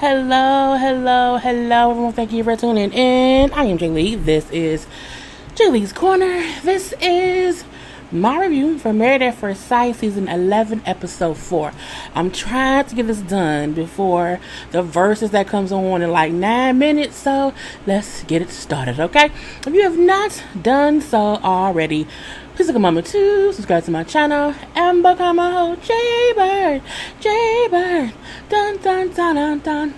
Hello, hello, hello, everyone. Thank you for tuning in. I am JayLee. This is JLeesCorner. This is my review for Married at First Sight, Season 11, Episode 4. I'm trying to get this done before the verses that comes on in like 9 minutes, so let's get it started, okay? If you have not done so already, please take a moment to subscribe to my channel and become a whole JayBird, JayBird, dun dun dun dun dun,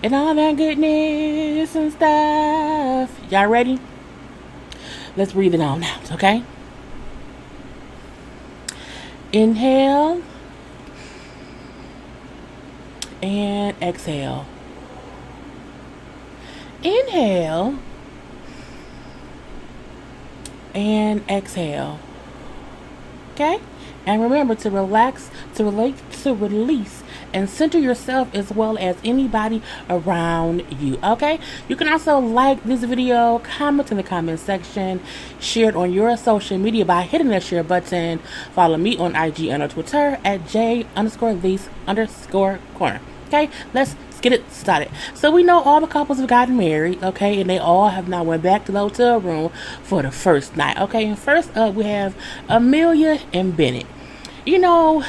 and all that goodness and stuff. Y'all ready? Let's breathe it on out, okay? Inhale and exhale. Inhale and exhale. Okay? And remember to relax, to relate, to release, and center yourself as well as anybody around you. Okay? You can also like this video, comment in the comment section, share it on your social media by hitting that share button. Follow me on IG and on Twitter at J_Lees_Corner. Okay? Let's get it started. So we know all the couples have gotten married, okay, and they all have now went back to the hotel room for the first night, okay. And first up we have Amelia and Bennett. You know,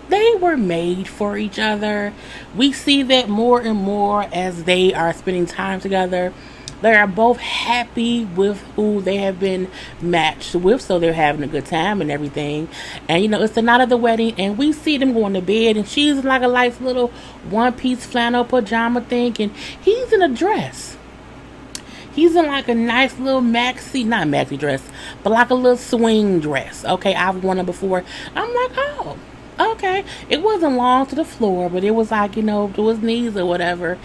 they were made for each other. We see that more and more as they are spending time together. They are both happy with who they have been matched with, so they're having a good time and everything. And you know, it's the night of the wedding, and we see them going to bed, and she's in like a nice little one-piece flannel pajama thing, and he's in a dress. He's in like a nice little not maxi dress, but like a little swing dress. Okay, I've worn it before. I'm like, oh, okay. It wasn't long to the floor, but it was like, you know, to his knees or whatever.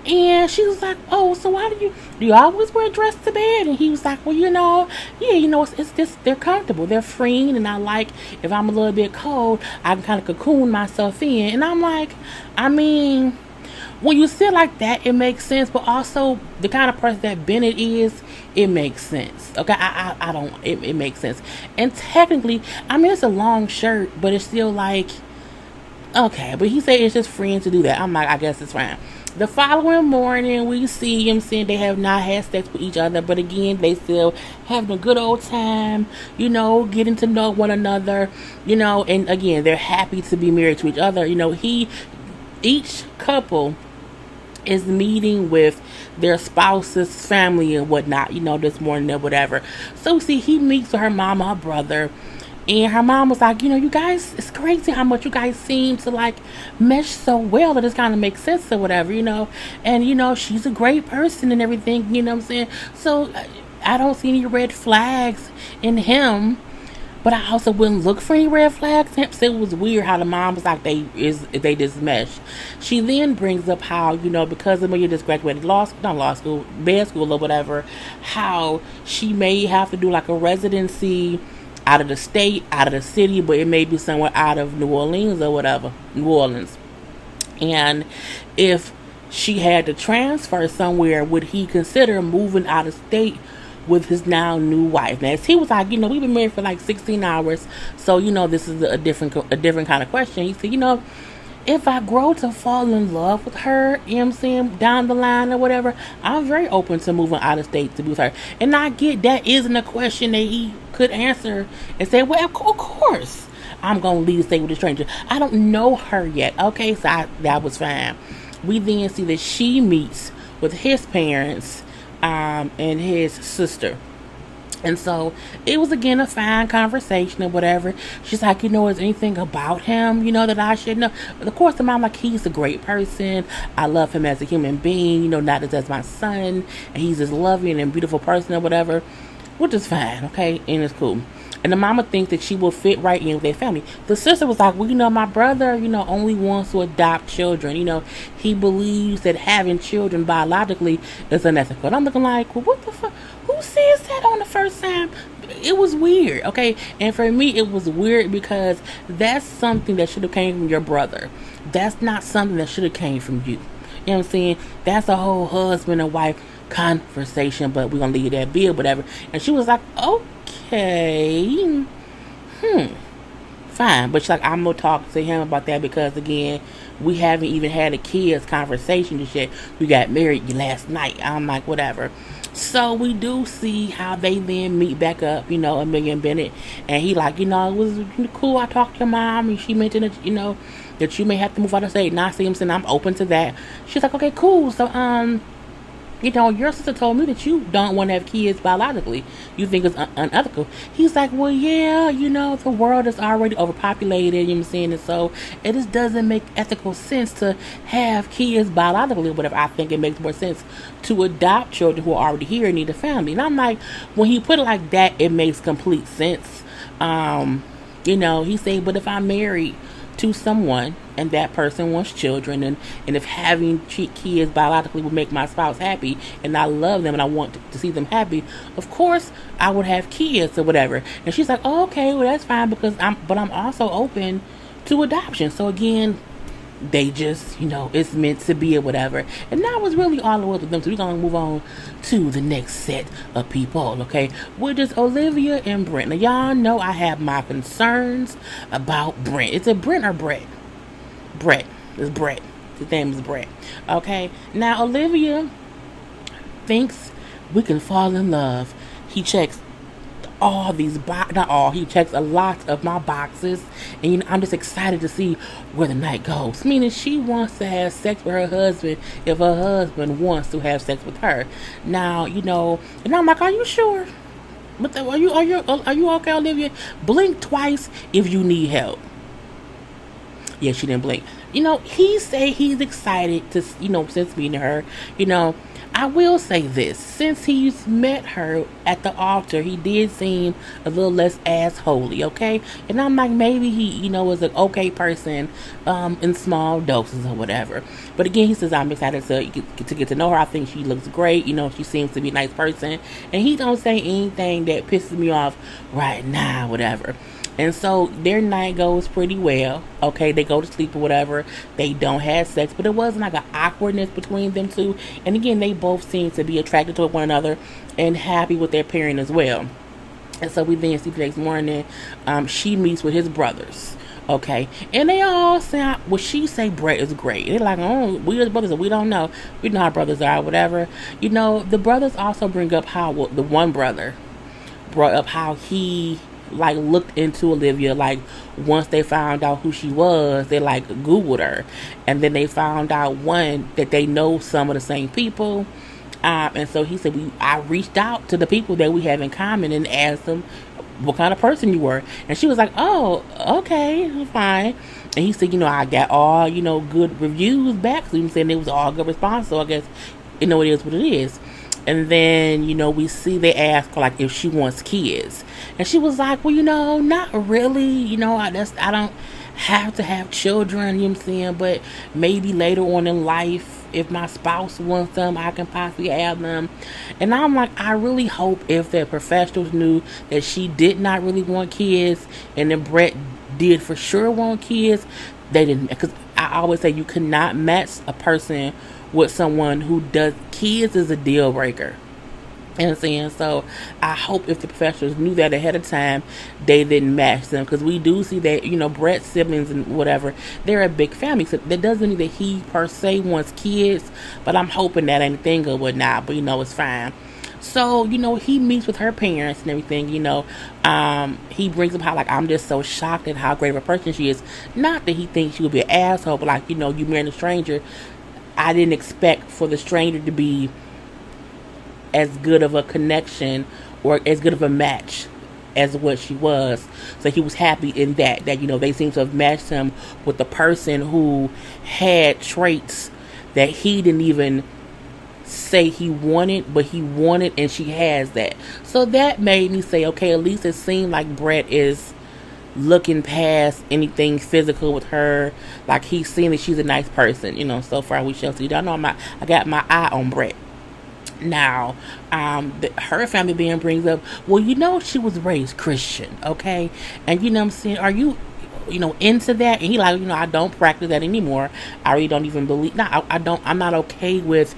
And she was like, oh, so why do you always wear a dress to bed? And he was like, well, you know, yeah, you know, it's just, they're comfortable. They're freeing. And I like, if I'm a little bit cold, I can kind of cocoon myself in. And I'm like, I mean, when you sit like that, it makes sense. But also, the kind of person that Bennett is, it makes sense. Okay, I don't, it makes sense. And technically, I mean, it's a long shirt, but it's still like, okay. But he said it's just freeing to do that. I'm like, I guess it's fine. The following morning, we see him saying they have not had sex with each other, but again, they still having a good old time, you know, getting to know one another, you know, and again, they're happy to be married to each other. You know, each couple is meeting with their spouse's family and whatnot, you know, this morning or whatever. So see, he meets with her mama, her brother, and her mom was like, you know, you guys, it's crazy how much you guys seem to like mesh so well that it kind of makes sense or whatever, you know. And you know, she's a great person and everything, you know what I'm saying? So I don't see any red flags in him, but I also wouldn't look for any red flags. So it was weird how the mom was like, they just mesh. She then brings up how, you know, because Amelia just graduated med school or whatever, how she may have to do like a residency out of the state, out of the city, but it may be somewhere out of New Orleans or whatever, New Orleans. And if she had to transfer somewhere, would he consider moving out of state with his now new wife? Now, he was like, you know, we've been married for like 16 hours, so you know, this is a different kind of question. He said, you know, if I grow to fall in love with her, you know what I'm saying, down the line or whatever, I'm very open to moving out of state to be with her. And I get that isn't a question that he could answer and say, well, of course, I'm going to leave the state with a stranger. I don't know her yet. Okay, so that was fine. We then see that she meets with his parents and his sister. And so it was again a fine conversation or whatever. She's like, you know, is anything about him, you know, that I should know? But of course, the mom like, he's a great person. I love him as a human being, you know, not as my son. And he's this loving and beautiful person or whatever, which is fine, okay? And it's cool. And the mama thinks that she will fit right in with their family. The sister was like, well, you know, my brother, you know, only wants to adopt children. You know, he believes that having children biologically is unethical. And I'm looking like, well, what the fuck? Who says that on the first time? It was weird, okay? And for me, it was weird because that's something that should have came from your brother. That's not something that should have came from you. You know what I'm saying? That's a whole husband and wife conversation, but we're going to leave that be or whatever. And she was like, okay, fine. But she's like, I'm gonna talk to him about that because again, we haven't even had a kids conversation just yet. We got married last night. I'm like, whatever. So we do see how they then meet back up, Amelia and Bennett, and he like, it was cool. I talked to your mom, and she mentioned that, that you may have to move out of state. And I see him saying I'm open to that. She's like, okay, cool. So your sister told me that you don't want to have kids biologically. You think it's unethical. He's like, well, yeah, the world is already overpopulated, what I'm saying? And so it just doesn't make ethical sense to have kids biologically or whatever. I think it makes more sense to adopt children who are already here and need a family. And I'm like, when he put it like that, it makes complete sense. He said, but if I'm married to someone and that person wants children, and if having kids biologically would make my spouse happy and I love them and I want to see them happy, of course I would have kids or whatever. And she's like, oh, okay, well, that's fine because I'm also open to adoption. So again, they just, it's meant to be or whatever. And that was really all it was with them. So we're going to move on to the next set of people, okay? Which is Olivia and Brett. Now, y'all know I have my concerns about Brett. Is it Brett or Brett? Brett. It's Brett. His name is Brett. Okay? Now, Olivia thinks we can fall in love. He checks all these he checks a lot of my boxes, and I'm just excited to see where the night goes. Meaning she wants to have sex with her husband if her husband wants to have sex with her. Now, and I'm like, are you sure? But are you okay, Olivia? Blink twice if you need help. Yeah, she didn't blink. He say he's excited to, since meeting her, I will say this. Since he's met her at the altar, he did seem a little less assholey, okay? And I'm like, maybe he, was an okay person in small doses or whatever. But again, he says, I'm excited to get to know her. I think she looks great. She seems to be a nice person. And he don't say anything that pisses me off right now, whatever. And so their night goes pretty well. Okay, they go to sleep or whatever. They don't have sex, but it wasn't like an awkwardness between them two. And again, they both seem to be attracted to one another and happy with their pairing as well. And so we then see the next morning, she meets with his brothers. Okay, and they all say, well, she say Brett is great. They're like, oh, we as brothers, we don't know. We know how brothers are, whatever. The brothers also bring up how, the one brother brought up how he looked into Olivia, once they found out who she was, they Googled her, and then they found out that they know some of the same people, and so he said, I reached out to the people that we have in common and asked them what kind of person you were, and she was like, oh, okay, fine. And he said, I got all good reviews back, so he was saying it was all good response, so I guess it is what it is. And then, we see they ask her, if she wants kids. And she was like, well, not really. I don't have to have children, what I'm saying? But maybe later on in life, if my spouse wants them, I can possibly have them. And I'm like, I really hope if the professionals knew that she did not really want kids and then Brett did for sure want kids, they didn't. Because I always say you cannot match a person with someone who does. Kids is a deal breaker. And saying, so I hope if the professionals knew that ahead of time, they didn't match them, because we do see that Brett's siblings and whatever, they're a big family, so that doesn't mean that he per se wants kids, but I'm hoping that ain't a thing or whatnot, but it's fine. So he meets with her parents and everything. He brings up how I'm just so shocked at how great of a person she is. Not that he thinks she would be an asshole, but you marrying a stranger, I didn't expect for the stranger to be as good of a connection or as good of a match as what she was. So he was happy in that they seem to have matched him with the person who had traits that he didn't even say he wanted, but he wanted, and she has that. So that made me say, okay, at least it seemed like Brett is looking past anything physical with her. He's seen that she's a nice person. So far we shall see. I know I got my eye on Brett. Now, her family being brings up, well, she was raised Christian, okay? And what I'm saying, are you, into that? And he I don't practice that anymore. I really don't even believe. No, I'm not okay with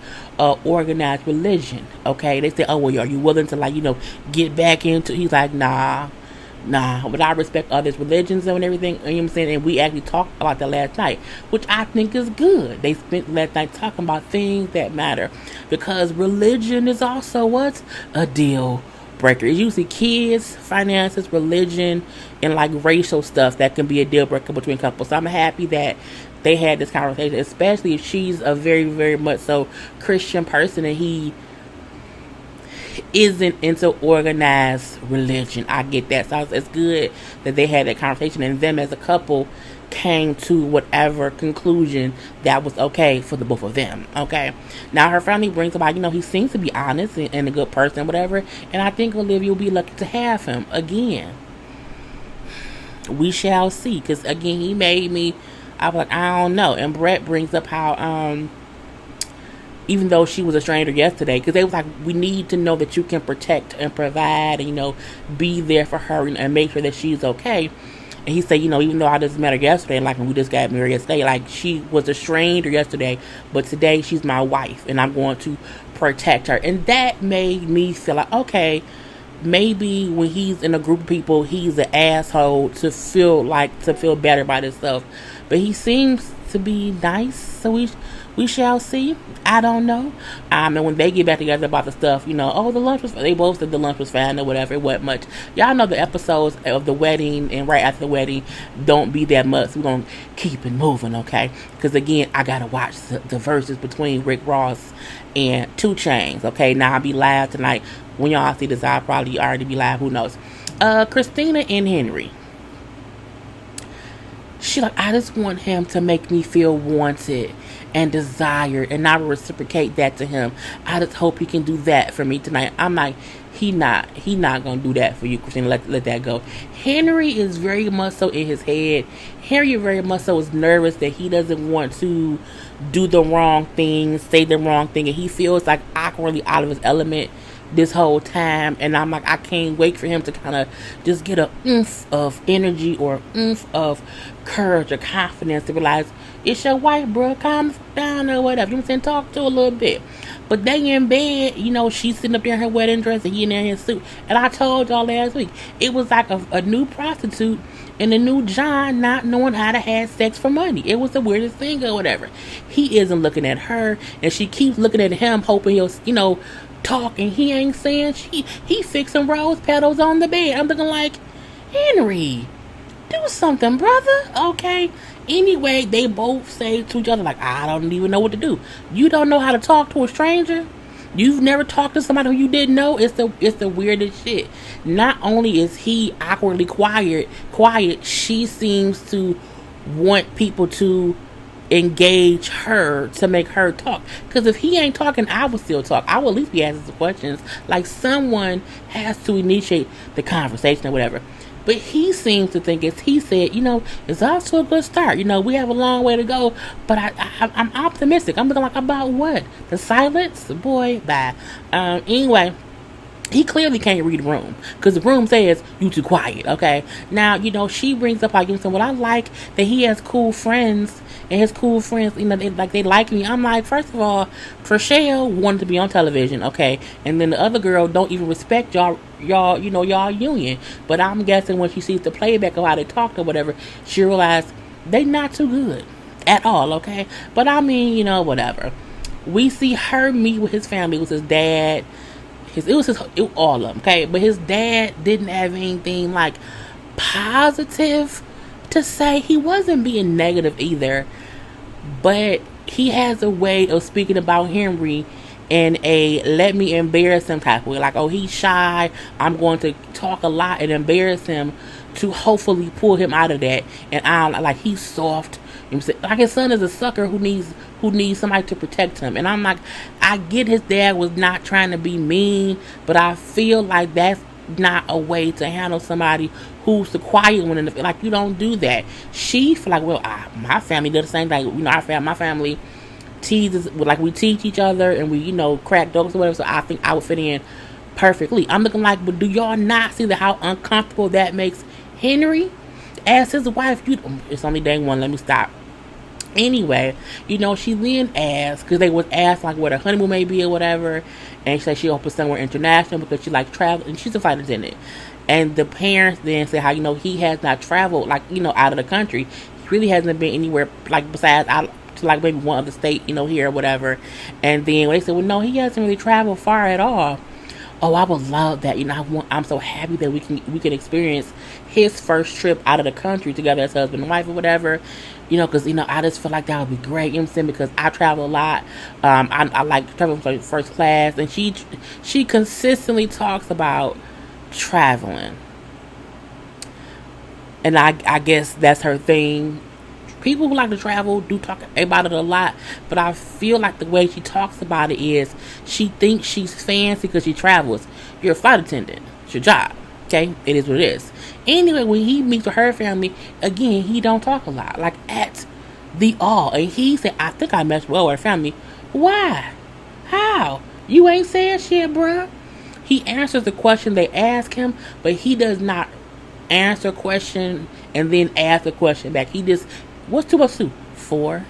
organized religion, okay? They say, oh, well, are you willing to get back into? He's like, nah. Nah, but I respect others' religions and everything. You know what I'm saying? And we actually talked about that last night, which I think is good. They spent last night talking about things that matter, because religion is also what's a deal breaker. It's usually kids, finances, religion, and like racial stuff that can be a deal breaker between couples. So I'm happy that they had this conversation, especially if she's a very, very much so Christian person and he isn't into organized religion. I get that. So it's good that they had that conversation and them as a couple came to whatever conclusion that was okay for the both of them. Okay. Now her family brings about, he seems to be honest and a good person, whatever. And I think Olivia will be lucky to have him again. We shall see. Because again, he made me, I was like, I don't know. And Brett brings up how even though she was a stranger yesterday, because they was like, we need to know that you can protect and provide and, be there for her and make sure that she's okay. And he said, even though I just met her yesterday, like when we just got married yesterday, like she was a stranger yesterday, but today she's my wife and I'm going to protect her. And that made me feel like, okay, maybe when he's in a group of people, he's an asshole to feel better about himself. But he seems to be nice, so we shall see. I don't know. And when they get back together about the stuff, the lunch was, they both said the lunch was fine or whatever. It wasn't much. Y'all know the episodes of the wedding and right after the wedding don't be that much. We're going to keep it moving, okay? Because again, I got to watch the verses between Rick Ross and 2 Chainz, okay? Now I'll be live tonight. When y'all see this, I'll probably already be live. Who knows? Christina and Henry. She like, I just want him to make me feel wanted and desired, and I will reciprocate that to him. I just hope he can do that for me tonight. I'm like, he not gonna do that for you, Christina. Let that go. Henry is very much so in his head. Henry very much so is nervous that he doesn't want to do the wrong thing, say the wrong thing, and he feels like awkwardly out of his element this whole time. And I'm like, I can't wait for him to kind of just get a oomph of energy or oomph of courage or confidence to realize it's your wife, bro, calm down or whatever. You know what I'm saying? Talk to her a little bit. But they in bed, she's sitting up there in her wedding dress and he in there in his suit. And I told y'all last week, it was like a new prostitute and a new John not knowing how to have sex for money. It was the weirdest thing or whatever. He isn't looking at her and she keeps looking at him hoping he'll, talk, and he ain't saying he fixing rose petals on the bed. I'm looking like, Henry, do something, brother. Okay. Anyway, they both say to each other like, I don't even know what to do. You don't know how to talk to a stranger? You've never talked to somebody who you didn't know? It's the weirdest shit. Not only is he awkwardly quiet, she seems to want people to engage her to make her talk. Because if he ain't talking, I will still talk. I will at least be asking some questions. Like, someone has to initiate the conversation or whatever. But he seems to think, as he said, it's off to a good start. We have a long way to go, but I'm optimistic. I'm looking like, about what? The silence? Boy, bye. Anyway, he clearly can't read the room because the room says you too quiet. Okay. Now, she brings up like, what I like that he has cool friends. And his cool friends, they like me. I'm like, first of all, Trishelle wanted to be on television, okay? And then the other girl don't even respect y'all union. But I'm guessing when she sees the playback of how they talked or whatever, she realized they not too good at all, okay? But I mean, whatever. We see her meet with his family. It was his dad. All of them, okay? But his dad didn't have anything like positive to say. He wasn't being negative either, but he has a way of speaking about Henry in a let me embarrass him type of way. Like, oh, he's shy, I'm going to talk a lot and embarrass him to hopefully pull him out of that. And I'm like, he's soft. Like, his son is a sucker who needs somebody to protect him. And I'm like, I get his dad was not trying to be mean, but I feel like that's not a way to handle somebody who's the quiet one. Like, you don't do that. She feel like, well, my family does the same thing. My family teases, like, we teach each other and we, crack jokes or whatever. So I think I would fit in perfectly. I'm looking like, but do y'all not see how uncomfortable that makes Henry? As his wife, it's only day one. Let me stop. Anyway, she then asked, because they was asked like what her honeymoon may be or whatever, and she said she hopes somewhere international because she likes travel, and she's a flight attendant. And the parents then say how, he has not traveled, like, out of the country. He really hasn't been anywhere, like, besides out to, like, maybe one other state, here or whatever. And then they said, well, no, he hasn't really traveled far at all. Oh, I would love that. I'm so happy that we can experience his first trip out of the country together as husband and wife or whatever. Because I just feel like that would be great. You know what I'm saying? Because I travel a lot. I like traveling first class, and she consistently talks about traveling, and I guess that's her thing. People who like to travel do talk about it a lot, but I feel like the way she talks about it is she thinks she's fancy because she travels. You're a flight attendant. It's your job. Okay? It is what it is. Anyway, when he meets with her family, again, he don't talk a lot. Like, at the all. And he said, I think I meshed well with her family. Why? How? You ain't saying shit, bruh. He answers the question they ask him, but he does not answer a question and then ask a question back. He just, what's 2 plus 2? 4.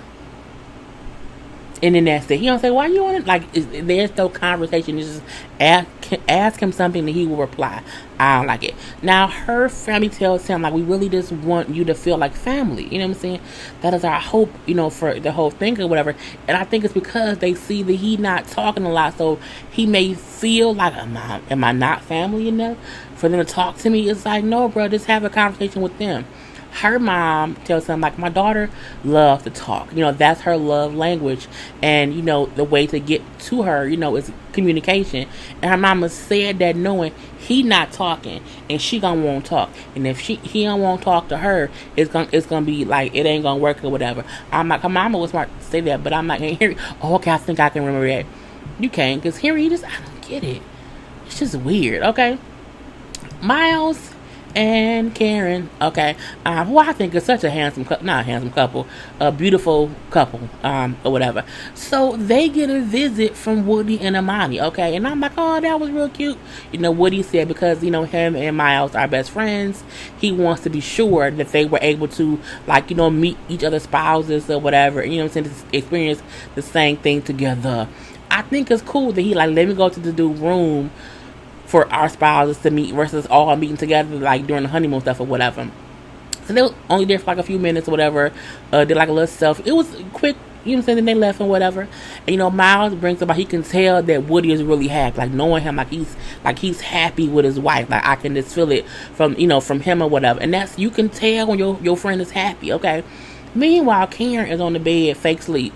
And then that's it. He don't say, why you on it? Like, there's no conversation. It's just ask him something and he will reply. I don't like it. Now, her family tells him, like, we really just want you to feel like family. You know what I'm saying? That is our hope, for the whole thing or whatever. And I think it's because they see that he not talking a lot. So he may feel like, am I not family enough for them to talk to me? It's like, no, bro, just have a conversation with them. Her mom tells him, like, my daughter loves to talk. That's her love language. And, the way to get to her, is communication. And her mama said that knowing he not talking and she gonna want to talk. And if he don't want to talk to her, it's gonna be like, it ain't gonna work or whatever. I'm like, her mama was smart to say that, but I'm like, Henry, okay, I think I can remember that. You can't, because Henry, I don't get it. It's just weird, okay? Miles and Karen, okay, who I think is such a a beautiful couple, or whatever. So they get a visit from Woody and Armani, okay, and I'm like, oh, that was real cute. Woody said because, him and Miles are best friends, he wants to be sure that they were able to, like, meet each other's spouses or whatever, to experience the same thing together. I think it's cool that he, like, let me go to the dude room for our spouses to meet versus all meeting together, like, during the honeymoon stuff or whatever. So they were only there for, like, a few minutes or whatever. Did, like, a little stuff. It was quick, saying, then they left and whatever. And, Miles brings about, he can tell that Woody is really happy. Like, knowing him, he's happy with his wife. Like, I can just feel it from him or whatever. And that's, you can tell when your friend is happy, okay? Meanwhile, Karen is on the bed, fake sleep.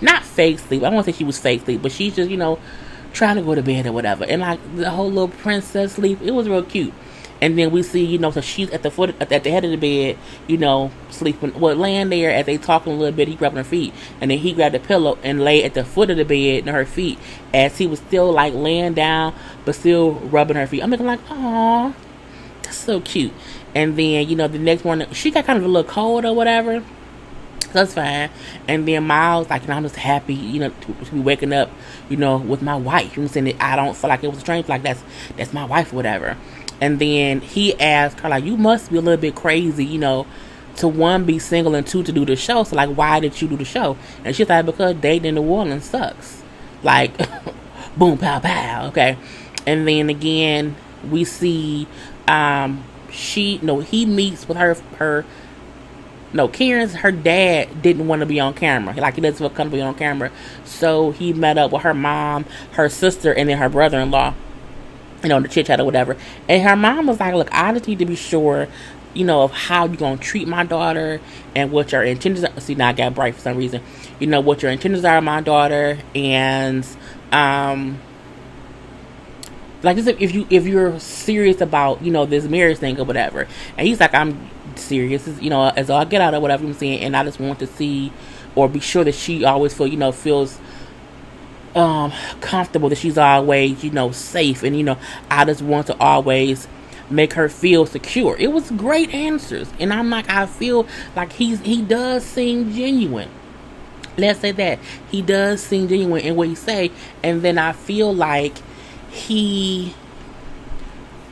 Not fake sleep. I don't want to say she was fake sleep, but she's just, trying to go to bed or whatever, and like the whole little princess sleep, it was real cute. And then we see, so she's at the head of the bed, sleeping, laying there as they talking a little bit. He grabbed her feet, and then he grabbed the pillow and lay at the foot of the bed and her feet as he was still like laying down, but still rubbing her feet. I'm looking like, aw, that's so cute. And then the next morning she got kind of a little cold or whatever. That's fine. And then Miles, like, I'm just happy, to be waking up, with my wife. I'm saying? I don't feel like it was strange. Like, that's my wife or whatever. And then he asked her, like, you must be a little bit crazy, to 1, be single, and 2, to do the show. So, like, why did you do the show? And she thought, because dating in New Orleans sucks. Like, boom, pow, pow. Okay. And then again, we see, he meets with her. No, her dad didn't want to be on camera. Like, he doesn't feel comfortable being on camera. So he met up with her mom, her sister, and then her brother-in-law, the chit-chat or whatever. And her mom was like, look, I just need to be sure, of how you're going to treat my daughter and what your intentions are. See, now I got bright for some reason. What your intentions are, my daughter. And, like, if you're serious about, this marriage thing or whatever. And he's like, I'm serious, as all I get out of whatever I'm saying, and I just want to see or be sure that she always feels comfortable, that she's always safe, and I just want to always make her feel secure. It was great answers, and I'm like, I feel like he does seem genuine. Let's say that he does seem genuine in what he say, and then I feel like he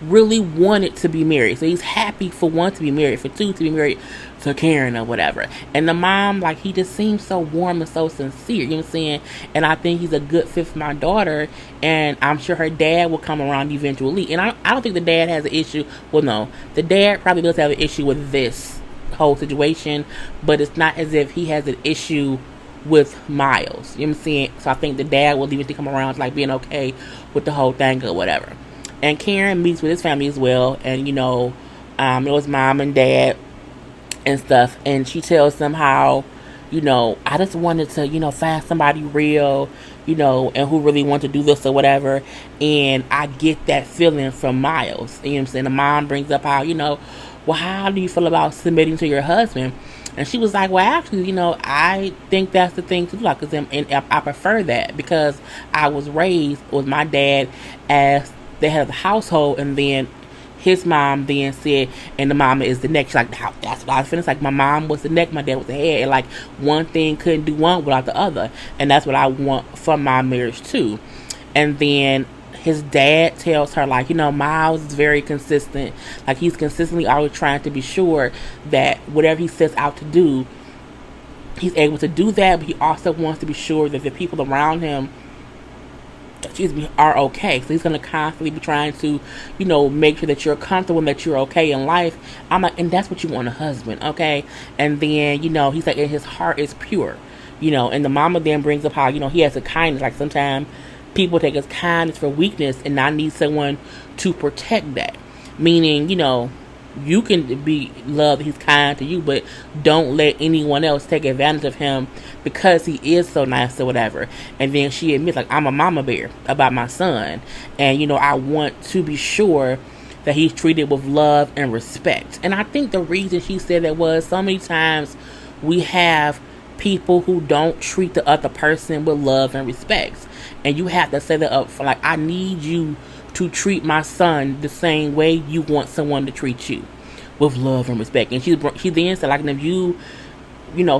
really wanted to be married. So he's happy for one to be married, for two to be married to Karen or whatever. And the mom, like, he just seems so warm and so sincere, you know what I'm saying? And I think he's a good fit for my daughter, and I'm sure her dad will come around eventually. And I don't think the dad has an issue. Well, no, the dad probably does have an issue with this whole situation, but it's not as if he has an issue with Miles, you know what I'm saying? So I think the dad will eventually come around to, like, being okay with the whole thing or whatever. And Karen meets with his family as well, and it was mom and dad and stuff, and she tells them how, I just wanted to, find somebody real, and who really want to do this or whatever. And I get that feeling from Miles, you know what I'm saying? The mom brings up how, well, how do you feel about submitting to your husband? And she was like, well, actually, I think that's the thing to do, like, and I prefer that, because I was raised with my dad as the head of the household, and then his mom then said, and the mama is the neck. She's like, that's what I feel. It's like my mom was the neck, my dad was the head, and like one thing couldn't do one without the other. And that's what I want from my marriage too. And then his dad tells her, like, Miles is very consistent. Like, he's consistently always trying to be sure that whatever he sets out to do, he's able to do that, but he also wants to be sure that the people around him, are okay. So he's going to constantly be trying to, make sure that you're comfortable and that you're okay in life. I'm like, and that's what you want a husband, okay? And then, he's like, and his heart is pure, and the mama then brings up how, he has a kindness. Like, sometimes people take his kindness for weakness, and I need someone to protect that. Meaning, you can be loved, he's kind to you, but don't let anyone else take advantage of him because he is so nice or whatever. And then she admits, like, I'm a mama bear about my son, and I want to be sure that he's treated with love and respect. And I think the reason she said that was, so many times we have people who don't treat the other person with love and respect, and you have to set it up for, like, I need you to treat my son the same way you want someone to treat you, with love and respect. And she then said, like, if you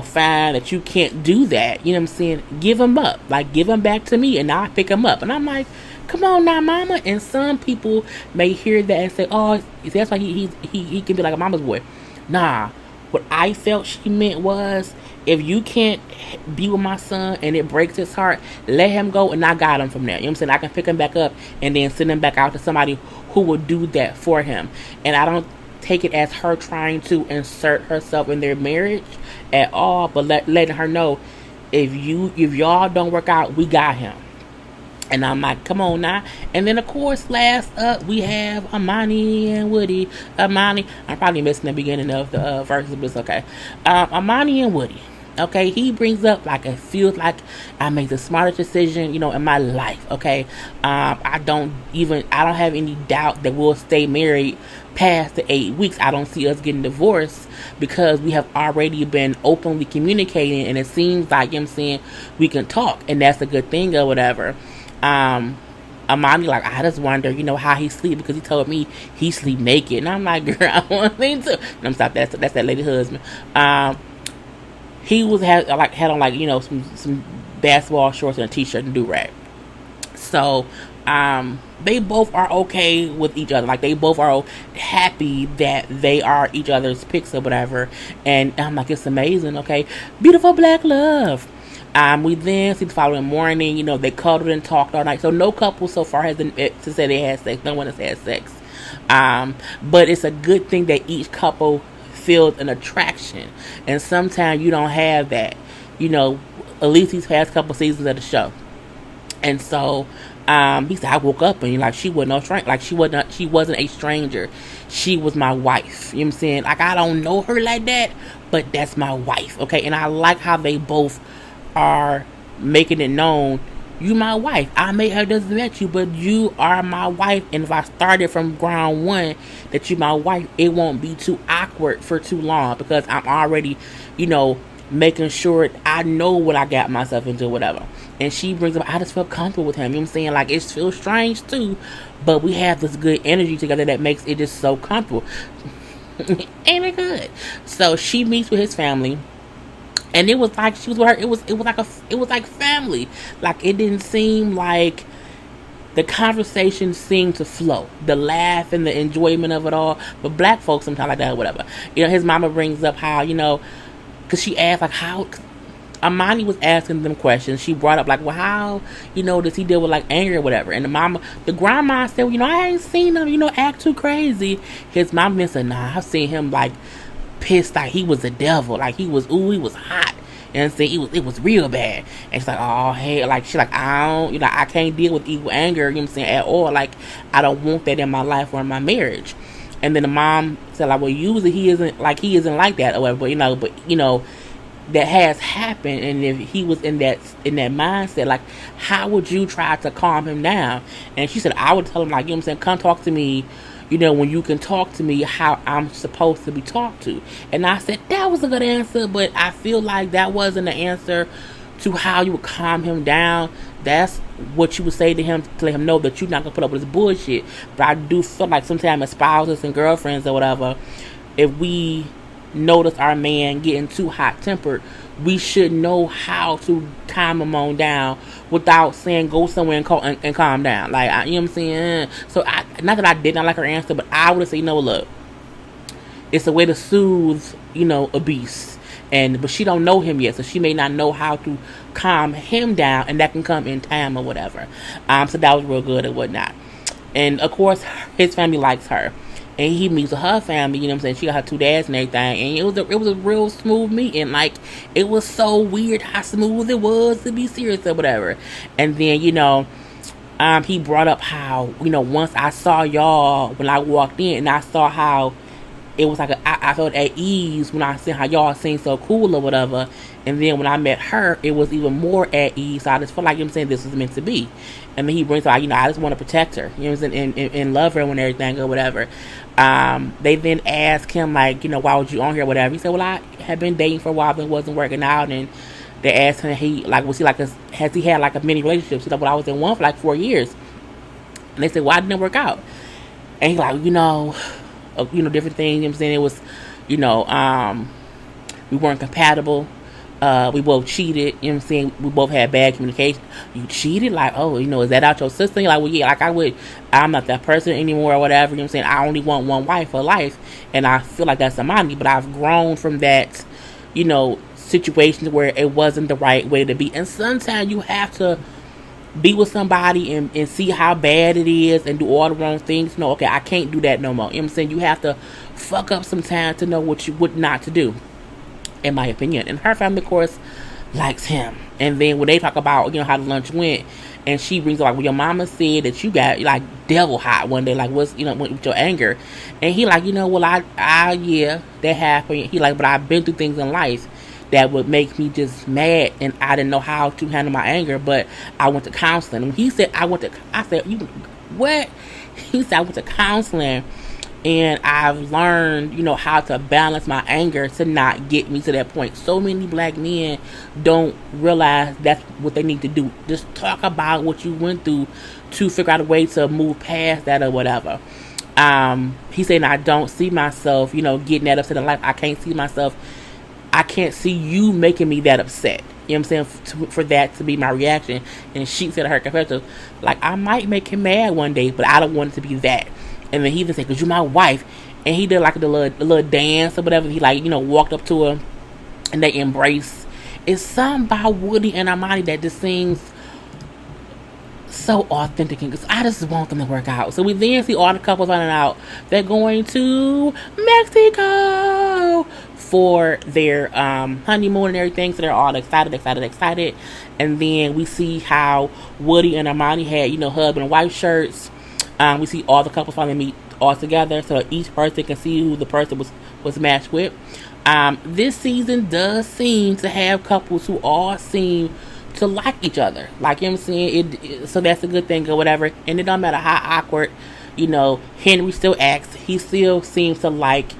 find that you can't do that, I'm saying, give him up, like, give him back to me and I'll pick him up. And I'm like, come on now, mama. And some people may hear that and say, oh, that's why he can be like a mama's boy. Nah, what I felt she meant was, if you can't be with my son and it breaks his heart, let him go and I got him from there. You know what I'm saying? I can pick him back up and then send him back out to somebody who will do that for him. And I don't take it as her trying to insert herself in their marriage at all, but letting her know, if y'all don't work out, we got him. And I'm like, come on now. And then, of course, last up, we have Armani and Woody. Armani, I'm probably missing the beginning of the verses, but it's okay. Armani and Woody. Okay, he brings up, like, it feels like I made the smartest decision, in my life. Okay, I don't have any doubt that we'll stay married past the 8 weeks. I don't see us getting divorced because we have already been openly communicating, and it seems like, we can talk, and that's a good thing or whatever. Amani, like, I just wonder, how he sleep, because he told me he sleep naked, and I'm like, girl, I want to sleep too. And I'm sorry, that's that lady husband. He had on, like, some basketball shorts and a t-shirt and do-rag. So, they both are okay with each other. Like, they both are happy that they are each other's picks or whatever. And I'm like, it's amazing, okay? Beautiful black love. We then see the following morning, they cuddled and talked all night. So no couple so far has been to say they had sex. No one has had sex. But it's a good thing that each couple feels an attraction. And sometimes you don't have that. At least these past couple seasons of the show. And so he said, I woke up and like, she wasn't no stranger. Like, she wasn't a stranger. She was my wife. You know what I'm saying? Like, I don't know her like that, but that's my wife. Okay. And I like how they both are making it known, you my wife. I may have just met you, but you are my wife. And if I started from ground one that you my wife, it won't be too awkward for too long, because I'm already, making sure I know what I got myself into, whatever. And she brings up, I just feel comfortable with him. You know what I'm saying? Like, it feels strange too, but we have this good energy together that makes it just so comfortable. Ain't it good? So she meets with his family. And it was like she was with her. It was like family. Like, it didn't seem like the conversation seemed to flow. The laugh and the enjoyment of it all. But black folks sometimes like that or whatever. His mama brings up how, because she asked, like, how... Armani was asking them questions. She brought up, like, well, how, does he deal with, like, anger or whatever? And the grandma said, well, I ain't seen him, act too crazy. His mom then said, nah, I've seen him, like, pissed, like he was a devil. Like, he was hot. And saying it was real bad. And she's like, oh, hey, like, she's like, I don't, I can't deal with evil anger, at all. Like, I don't want that in my life or in my marriage. And then the mom said, like, well, usually he isn't like that or whatever, but, that has happened. And if he was in that mindset, like, how would you try to calm him down? And she said, I would tell him, like, come talk to me, when you can talk to me how I'm supposed to be talked to. And I said, that was a good answer, but I feel like that wasn't the answer to how you would calm him down. That's what you would say to him to let him know that you're not going to put up with this bullshit. But I do feel like sometimes as spouses and girlfriends or whatever, if we notice our man getting too hot-tempered, we should know how to calm him on down without saying go somewhere and calm down. Like, you know what I'm saying? So, not that I did not like her answer, but I would say, look, it's a way to soothe, a beast. But she don't know him yet, so she may not know how to calm him down, and that can come in time or whatever. So that was real good and whatnot. And, of course, his family likes her. And he meets with her family, She got her 2 dads and everything. And it was a real smooth meeting. Like, it was so weird how smooth it was, to be serious or whatever. And then, he brought up how, once I saw y'all when I walked in, and I saw how it was like I felt at ease when I seen how y'all seemed so cool or whatever. And then when I met her, it was even more at ease. So I just felt like, this was meant to be. And then he brings up, I just want to protect her, and love her and everything or whatever. They then asked him, like, why was you on here or whatever? He said, well, I had been dating for a while, but it wasn't working out. And they asked him, has he had like a mini relationship? He's like, well, I was in one for like 4 years. And they said, why didn't it work out? And he's like, different things. It was, we weren't compatible. We both cheated. We both had bad communication. You cheated? Like, oh, is that out your system? You're like, well, yeah, like I'm not that person anymore or whatever. I only want one wife for life. And I feel like that's Armani, but I've grown from that, situations where it wasn't the right way to be. And sometimes you have to be with somebody and see how bad it is and do all the wrong things. No, okay, I can't do that no more. You have to fuck up some time to know what not to do, in my opinion. And her family, of course, likes him. And then when they talk about, how the lunch went, and she brings up, like, well, your mama said that you got, like, devil hot one day, like, what's, with your anger? And he like, well, yeah, that happened. He like, but I've been through things in life that would make me just mad, and I didn't know how to handle my anger, but I went to counseling. And he said, I said, you, what? He said, I went to counseling, and I've learned, how to balance my anger to not get me to that point. So many black men don't realize that's what they need to do. Just talk about what you went through to figure out a way to move past that or whatever. He said, I don't see myself, getting that upset in life. I can't see you making me that upset. You know what I'm saying? For that to be my reaction. And she said to her confessor, like, I might make him mad one day, but I don't want it to be that. And then he even said, because you're my wife. And he did like the little dance or whatever. He walked up to her and they embraced. It's something about Woody and Armani that just seems so authentic, and I just want them to work out. So we then see all the couples running out. They're going to Mexico for their honeymoon and everything. So they're all excited. And then we see how Woody and Armani had, husband and wife shirts. We see all the couples finally meet all together, so each person can see who the person was matched with. This season does seem to have couples who all seem to like each other. Like, you know what I'm saying? So that's a good thing or whatever. And it don't matter how awkward, Henry still acts. He still seems to like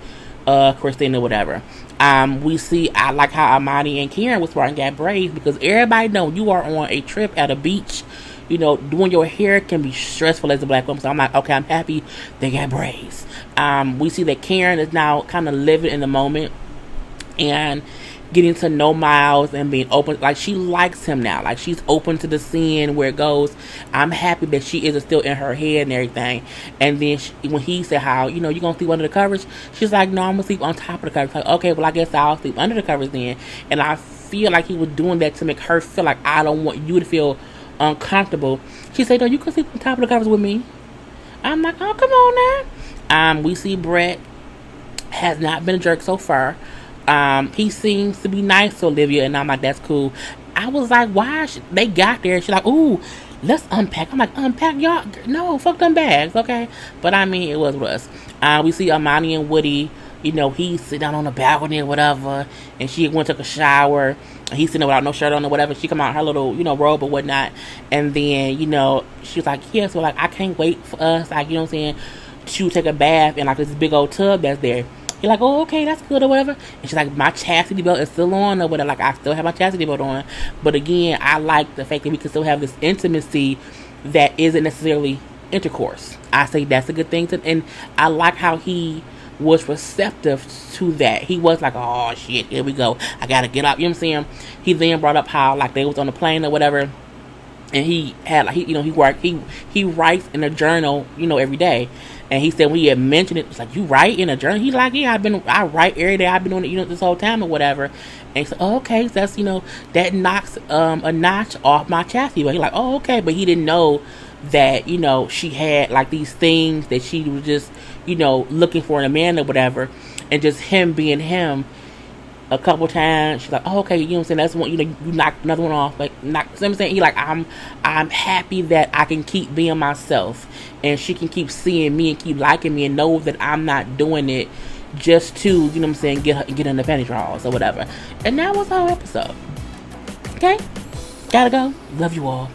Christina or whatever. We see, I like how Armani and Karen was smart and got braids, because everybody know you are on a trip at a beach. Doing your hair can be stressful as a black woman. So I'm like, okay, I'm happy they got braids. We see that Karen is now kind of living in the moment. And getting to know Miles and being open. Like, she likes him now. Like, she's open to the seeing where it goes. I'm happy that she isn't still in her head and everything. And then when he said how, you gonna sleep under the covers, she's like, no, I'm gonna sleep on top of the covers. Like, okay, well, I guess I'll sleep under the covers then. And I feel like he was doing that to make her feel like, I don't want you to feel uncomfortable. She said, no, you can sleep on top of the covers with me. I'm like, oh, come on now. We see Brett has not been a jerk so far. He seems to be nice to Olivia, and I'm like, that's cool. I was like, why? They got there. She's like, ooh, let's unpack. I'm like, unpack, y'all? No, fuck them bags, okay? But I mean, it was us. We see Armani and Woody. He sit down on the balcony or whatever, and she went and took a shower. He's sitting there without no shirt on or whatever. She come out in her little, robe or whatnot. And then, she was like, yeah, so like, I can't wait for us, like, you know what I'm saying, to take a bath in like this big old tub that's there. You're like, oh, okay, that's good or whatever. And she's like, my chastity belt is still on or whatever. Like, I still have my chastity belt on. But again, I like the fact that we can still have this intimacy that isn't necessarily intercourse. I say that's a good thing. And I like how he was receptive to that. He was like, oh, shit, here we go. I got to get up. You know what I'm saying? He then brought up how, like, they was on the plane or whatever. And he had, like, he writes in a journal, every day. And he said when he had mentioned it, it's like, you write in a journal? He's like, yeah, I write every day. I've been doing it, this whole time or whatever. And he said, oh, okay, so that's, that knocks a notch off my chastity. But he's like, oh, okay. But he didn't know that, she had, like, these things that she was just, looking for in a man or whatever. And just him being him a couple times, she's like, oh, okay, you know what I'm saying, that's one, you knocked another one off, like, you know what I'm saying, he like, I'm happy that I can keep being myself, and she can keep seeing me and keep liking me and know that I'm not doing it just to, you know what I'm saying, get in the panty drawers or whatever. And that was our episode. Okay, gotta go. Love you all.